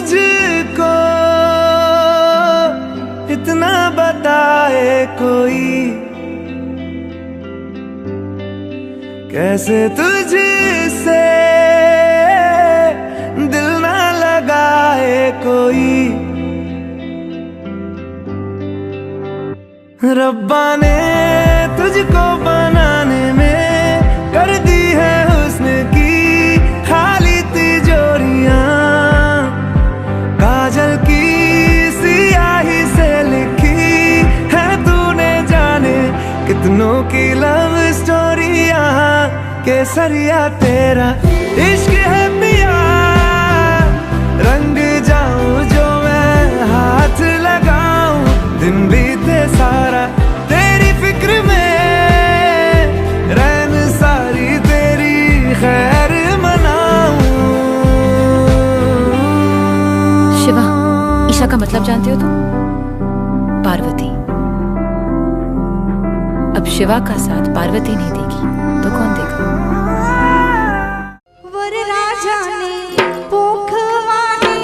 तुझको इतना बताए कोई, कैसे तुझसे दिल ना लगाए कोई। रब्बा ने तुझको बनाने में कर दी है हुस्न की खाली तिजोरियां, काजल की सियाही से लिखी है तूने जाने कितनों की लव स्टोरियां। केसरिया तेरा इश्क है पिया, रंग जाऊं जो मैं हाथ लगाऊं, दिन बीते सारा तेरी फिक्र में, रैन सारी तेरी खैर मनाऊं। शिवा, ईशा का मतलब जानते हो तुम? पार्वती। अब शिवा का साथ पार्वती नहीं देगी तो कौन देगा? वर राजा ने पोखवाने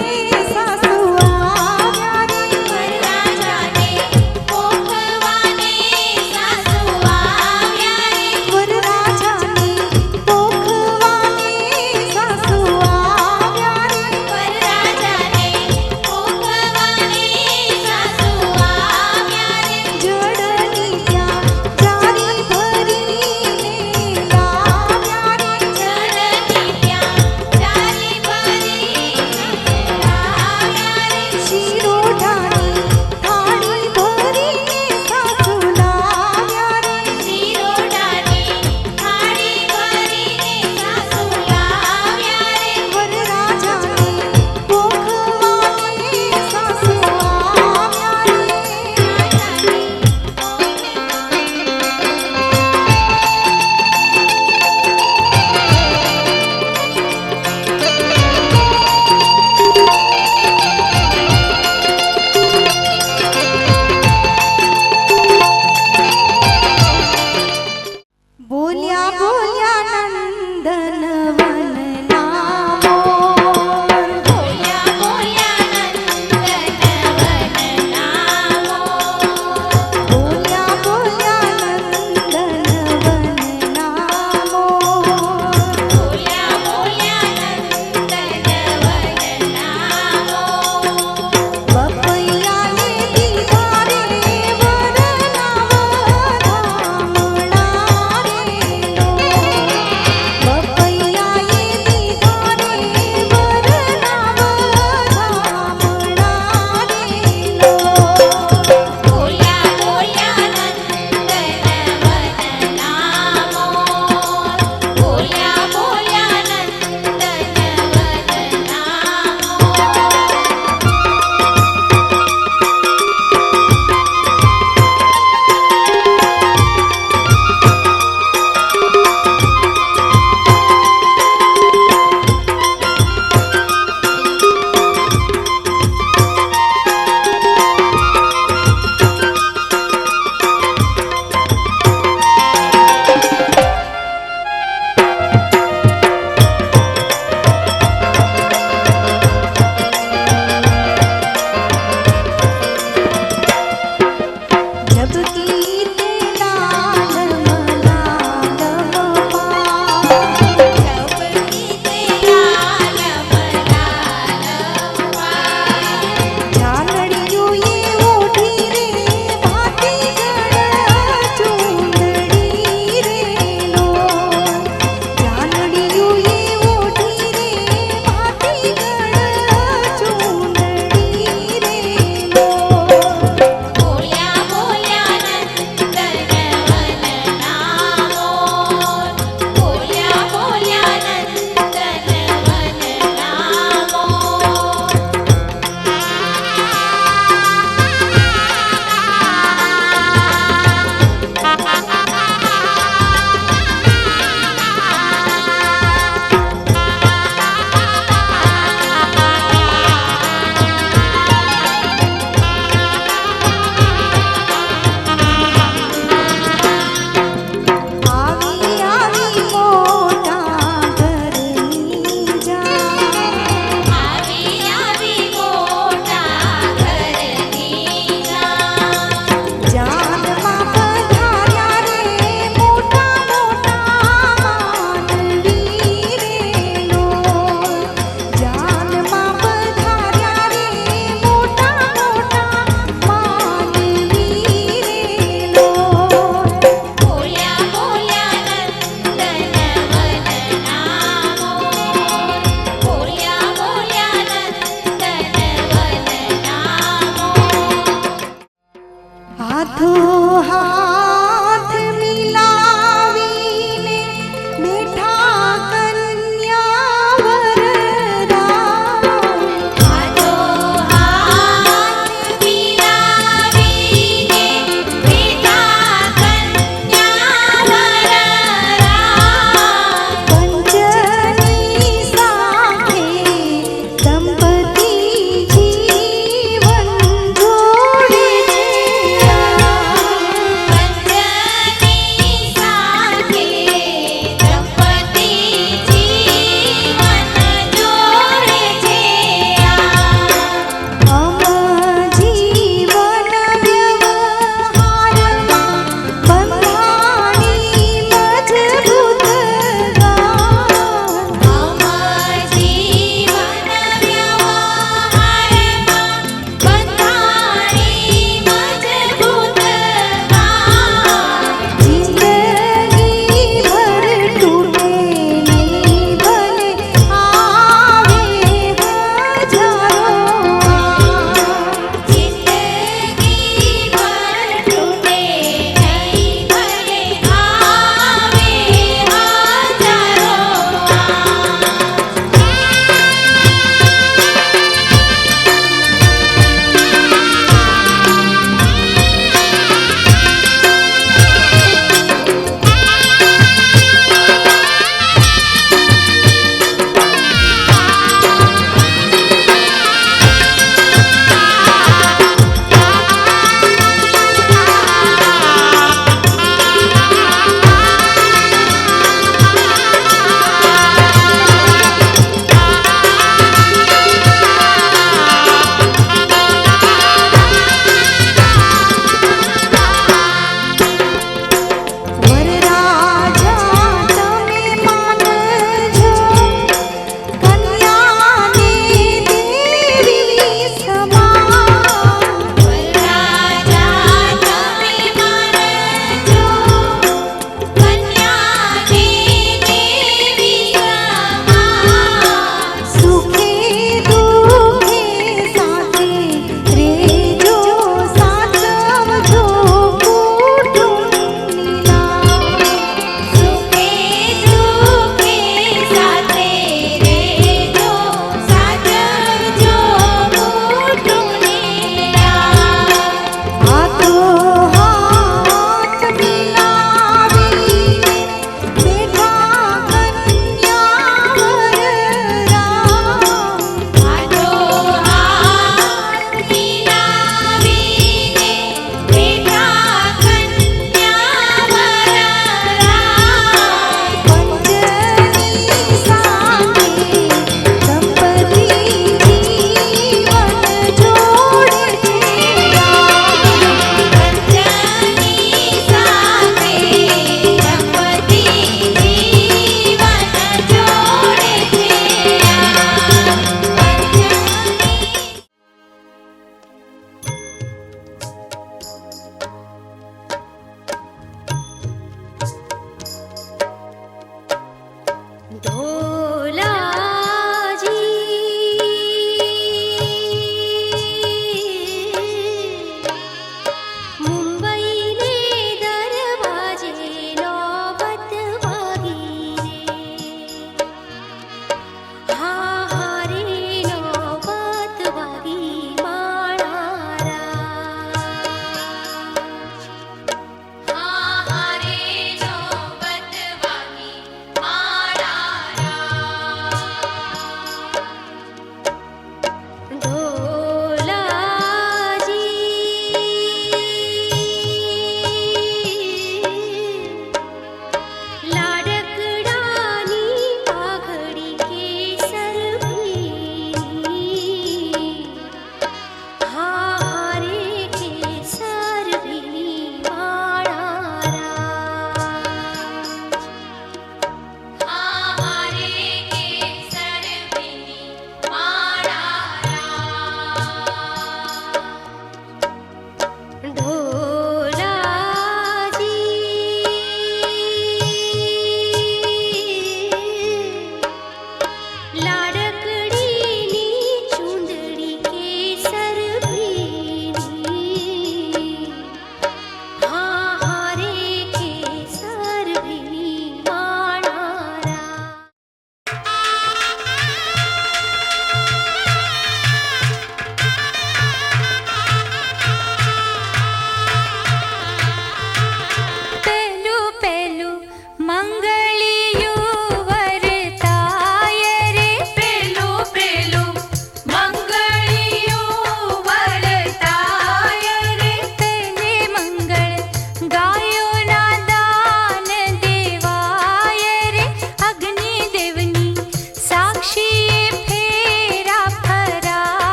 सासुआ प्यारी, वर राजा ने पोखवाने सासुआ प्यारी, वर राजा ने पोखवाने सासुआ प्यारी, वर राजा ने पोखवाने सासुआ प्यारी। जड़नी क्या जारी भरी ने लाया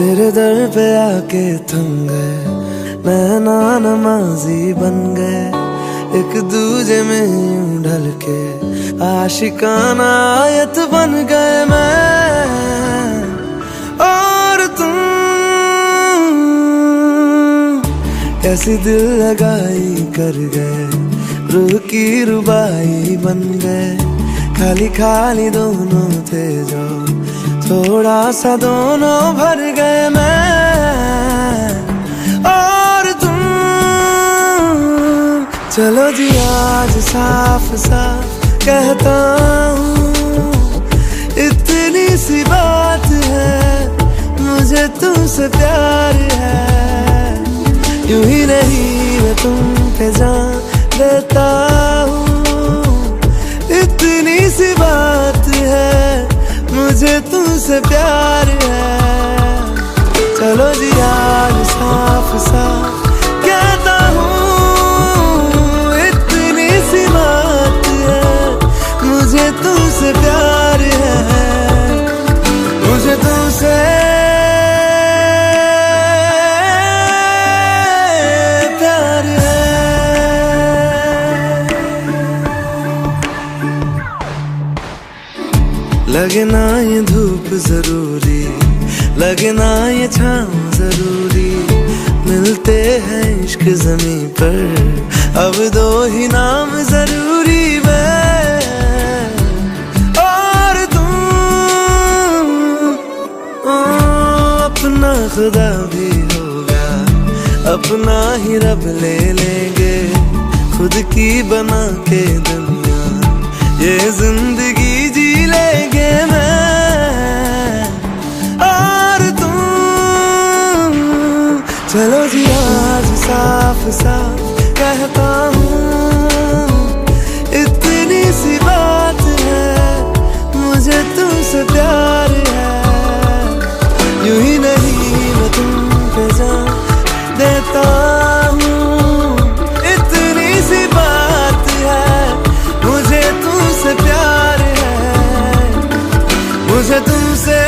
तेरे दर पे आके थम गए, नैना नमाजी बन गए, एक दूजे में यूं ढल के आशिकाना आयत बन गए मैं और तुम। कैसी दिल लगाई कर गए, रूह की रुबाई बन गए, खाली खाली दोनों थे जो थोड़ा सा दोनों भर गए मैं और तुम। चलो जी आज साफ साफ कहता हूँ, इतनी सी बात है, मुझे तुमसे प्यार है। यूं ही नहीं मैं तुम पे जान देता हूँ, इतनी सी बात है, मुझे तुमसे प्यार है। चलो जी आज साफ साफ कहता हूँ, इतनी सी बात है, मुझे तुमसे प्यार है, मुझे तुमसे प्यार है। लगे ना ये धूप जरूरी, लगे ना ये छाँव जरूरी, मिलते हैं इश्क ज़मीं पर, अब दो ही नाम जरूरी मैं और तुम। अपना खुदा भी होगा, अपना ही रब ले लेंगे, खुद की बना के दुनिया ये जिंदगी जी लेंगे मैं और तुम। चलो जी आज साफ साफ कहता हूँ, इतनी सी बात है, मुझे तुमसे प्यार है। यूं ही नहीं मैं तुम पे जान देता हूँ, इतनी सी बात है, मुझे तुमसे प्यार है, मुझे तुमसे